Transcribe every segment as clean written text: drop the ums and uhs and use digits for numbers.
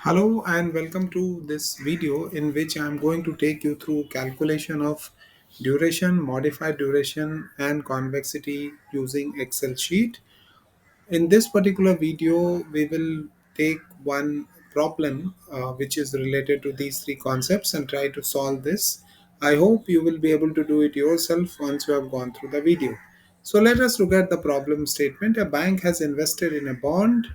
Hello and welcome to this video in which I am going to take you through calculation of duration, modified duration and convexity using Excel sheet. In this particular video, we will take one problem which is related to these three concepts and try to solve this. I hope you will be able to do it yourself once you have gone through the video. So let us look at the problem statement. A bank has invested in a bond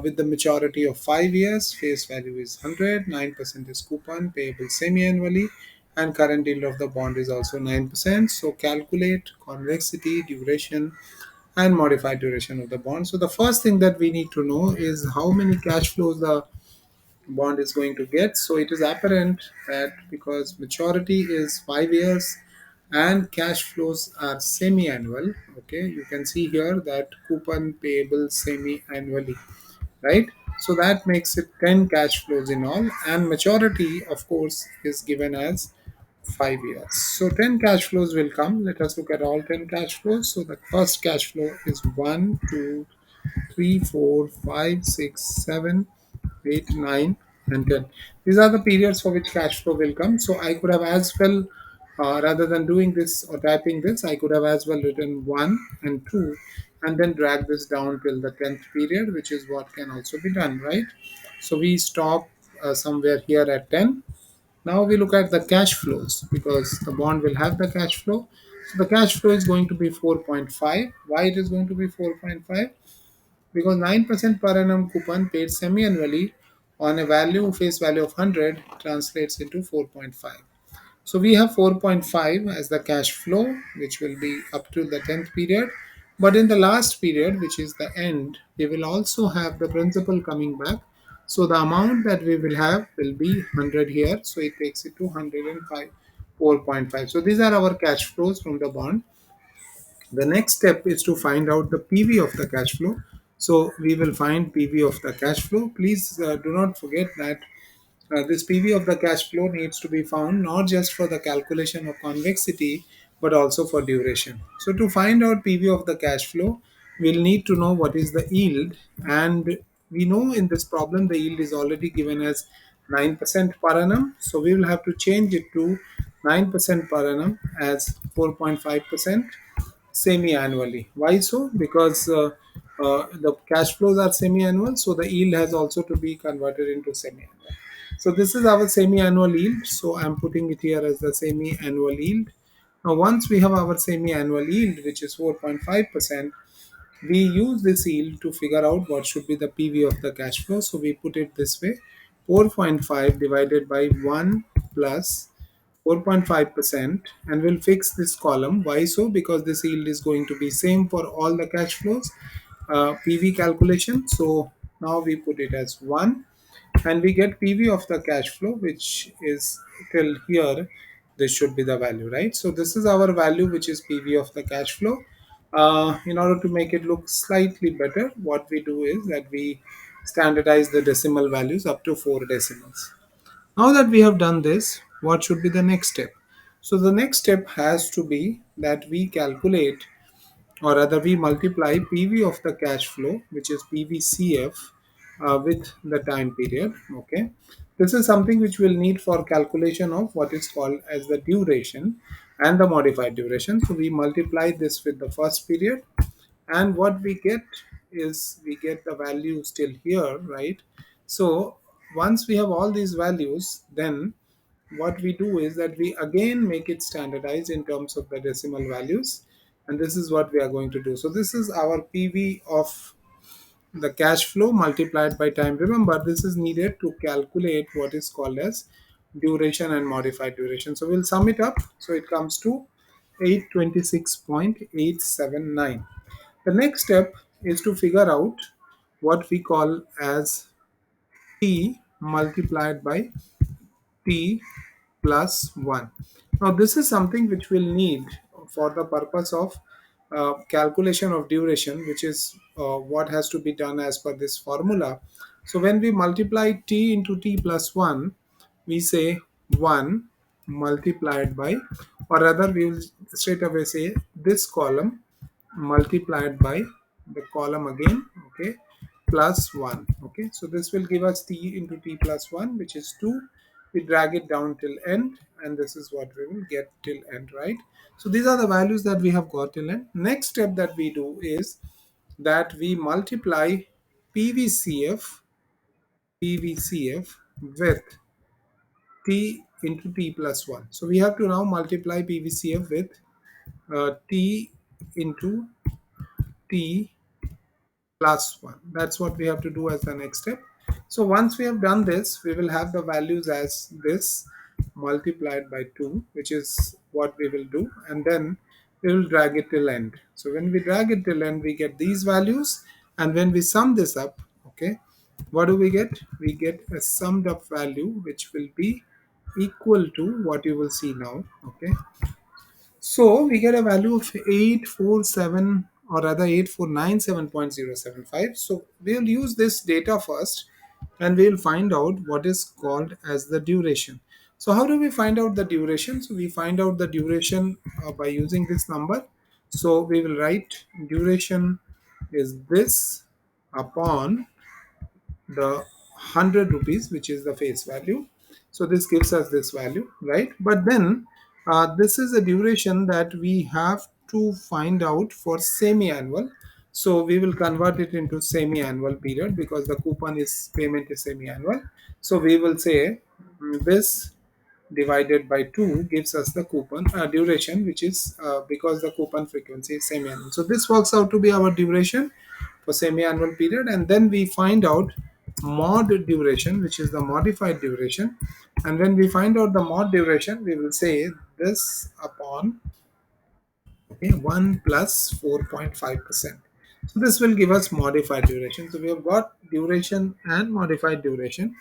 with the maturity of 5 years. Face value is 100, 9% is coupon, payable semi-annually, and current yield of the bond is also 9%. So calculate convexity, duration, and modified duration of the bond. So the first thing that we need to know is how many cash flows the bond is going to get. So it is apparent that because maturity is 5 years and cash flows are semi-annual, okay, you can see here that coupon payable semi-annually, right? So that makes it 10 cash flows in all, and maturity, of course, is given as 5 years. So 10 cash flows will come. Let us look at all 10 cash flows. So the first cash flow is 1, 2, 3, 4, 5, 6, 7, 8, 9, and 10. These are the periods for which cash flow will come. So I could have as well, rather than doing this or typing this, I could have as well written 1 and 2 and then drag this down till the 10th period, which is what can also be done, right? So we stop somewhere here at 10. Now we look at the cash flows because the bond will have the cash flow. So the cash flow is going to be 4.5. Why it is going to be 4.5? Because 9% per annum coupon paid semi-annually on a value face value of 100 translates into 4.5. So we have 4.5 as the cash flow, which will be up to the 10th period. But in the last period, which is the end, we will also have the principal coming back. So the amount that we will have will be 100 here. So it takes it to 105, 4.5. So these are our cash flows from the bond. The next step is to find out the PV of the cash flow. So we will find PV of the cash flow. Please do not forget that this PV of the cash flow needs to be found not just for the calculation of convexity but also for duration. So to find out PV of the cash flow, we'll need to know what is the yield, and we know in this problem the yield is already given as 9% per annum. So we will have to change it to 9% per annum as 4.5% semi-annually. Why so? Because the cash flows are semi-annual, so the yield has also to be converted into semi-annual. So this is our semi-annual yield. So I'm putting it here as the semi-annual yield. Now once we have our semi-annual yield, which is 4.5%, we use this yield to figure out what should be the PV of the cash flow. So we put it this way: 4.5 divided by 1 plus 4.5%, and we'll fix this column. Why so? Because this yield is going to be same for all the cash flows PV calculation. So now we put it as 1 and we get PV of the cash flow, which is till here. This should be the value, right? So this is our value, which is PV of the cash flow. In order to make it look slightly better, what we do is that we standardize the decimal values up to 4 decimals. Now that we have done this, what should be the next step? So the next step has to be that we calculate, or rather we multiply PV of the cash flow, which is PVCF, with the time period. Okay, this is something which we'll need for calculation of what is called as the duration and the modified duration. So we multiply this with the first period, and what we get is we get the value still here, right? So once we have all these values, then what we do is that we again make it standardized in terms of the decimal values, and this is what we are going to do. So this is our PV of the cash flow multiplied by time. Remember, this is needed to calculate what is called as duration and modified duration. So we'll sum it up. So it comes to 826.879. The next step is to figure out what we call as T multiplied by T plus 1. Now, this is something which we'll need for the purpose of calculation of duration, which is what has to be done as per this formula. So, when we multiply t into t plus 1, we say 1 multiplied by, or rather, we will straight away say this column multiplied by the column again, okay, plus 1. Okay, so this will give us t into t plus 1, which is 2. We drag it down till end, and this is what we will get till end, right? So these are the values that we have got till end. Next step that we do is that we multiply PVCF PVCF with t into t plus 1. So we have to now multiply PVCF with t into t plus 1. That's what we have to do as the next step. So once we have done this, we will have the values as this multiplied by 2, which is what we will do, and then we will drag it till end. So when we drag it till end, we get these values, and when we sum this up, okay, what do we get? We get a summed up value which will be equal to what you will see now. Okay, so we get a value of 847, or rather 8497.075. So we'll use this data first, and we'll find out what is called as the duration. So how do we find out the duration? So we find out the duration by using this number. So we will write duration is this upon the 100 rupees, which is the face value. So this gives us this value, right? But then this is a duration that we have to find out for semi-annual. So we will convert it into semi-annual period, because the coupon is payment is semi-annual. So we will say this divided by 2 gives us the coupon duration, which is because the coupon frequency is semi-annual. So this works out to be our duration for semi-annual period, and then we find out mod duration, which is the modified duration. And when we find out the mod duration, we will say this upon, okay, 1 plus 4.5%. So this will give us modified duration. So we have got duration and modified duration,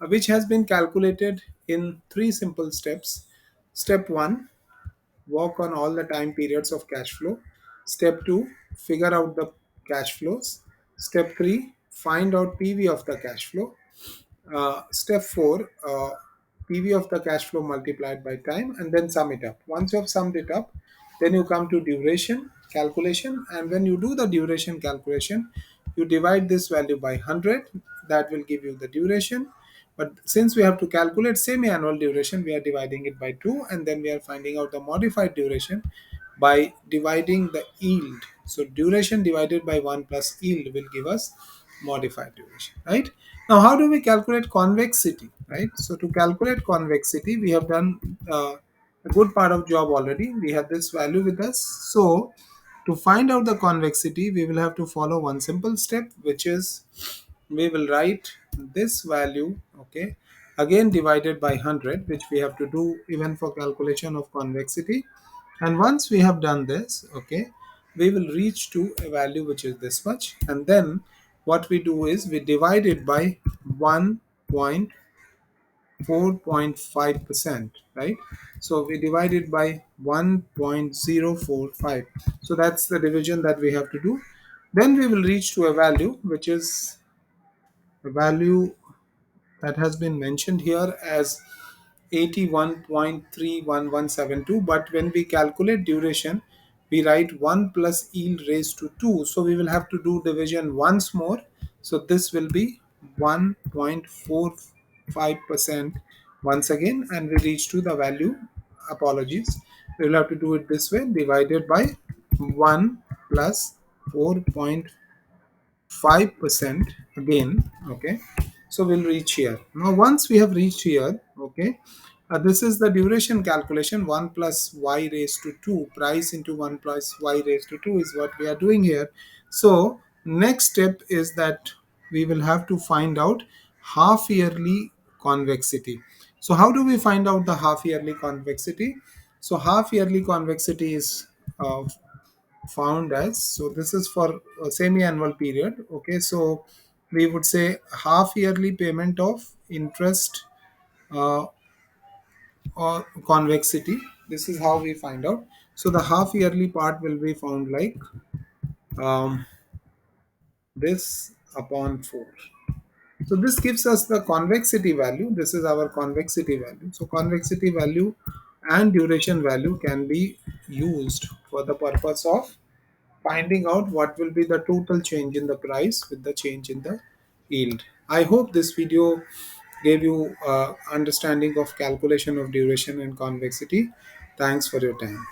which has been calculated in three simple steps. Step 1, work on all the time periods of cash flow. Step 2, figure out the cash flows. Step 3, find out PV of the cash flow. Step 4, PV of the cash flow multiplied by time, and then sum it up. Once you have summed it up, then you come to duration calculation, and when you do the duration calculation, you divide this value by 100. That will give you the duration. But since we have to calculate semi-annual duration, we are dividing it by 2, and then we are finding out the modified duration by dividing the yield. So duration divided by 1 plus yield will give us modified duration, right? Now, how do we calculate convexity, right? So to calculate convexity, we have done a good part of job already. We have this value with us. So to find out the convexity, we will have to follow one simple step, which is we will write this value, okay, again divided by 100, which we have to do even for calculation of convexity. And once we have done this, okay, we will reach to a value which is this much, and then what we do is we divide it by 1.4.5%, right? So we divide it by 1.045. So that's the division that we have to do. Then we will reach to a value which is a value that has been mentioned here as 81.31172, but when we calculate duration, we write 1 plus yield raised to 2. So we will have to do division once more. So this will be 1.45% once again, and we reach to the value, apologies, we will have to do it this way, divided by 1 plus 4.5% again. Okay, so we'll reach here. Now once we have reached here, okay, this is the duration calculation. 1 plus y raised to 2, price into 1 plus y raised to 2 is what we are doing here. So next step is that we will have to find out half yearly convexity. So how do we find out the half yearly convexity? So half yearly convexity is found as, so this is for a semi-annual period. Okay, so we would say half yearly payment of interest uh, or convexity. This is how we find out. So the half yearly part will be found like um, this upon 4. So this gives us the convexity value. This is our convexity value. So convexity value and duration value can be used for the purpose of finding out what will be the total change in the price with the change in the yield. I hope this video gave you understanding of calculation of duration and convexity. Thanks for your time.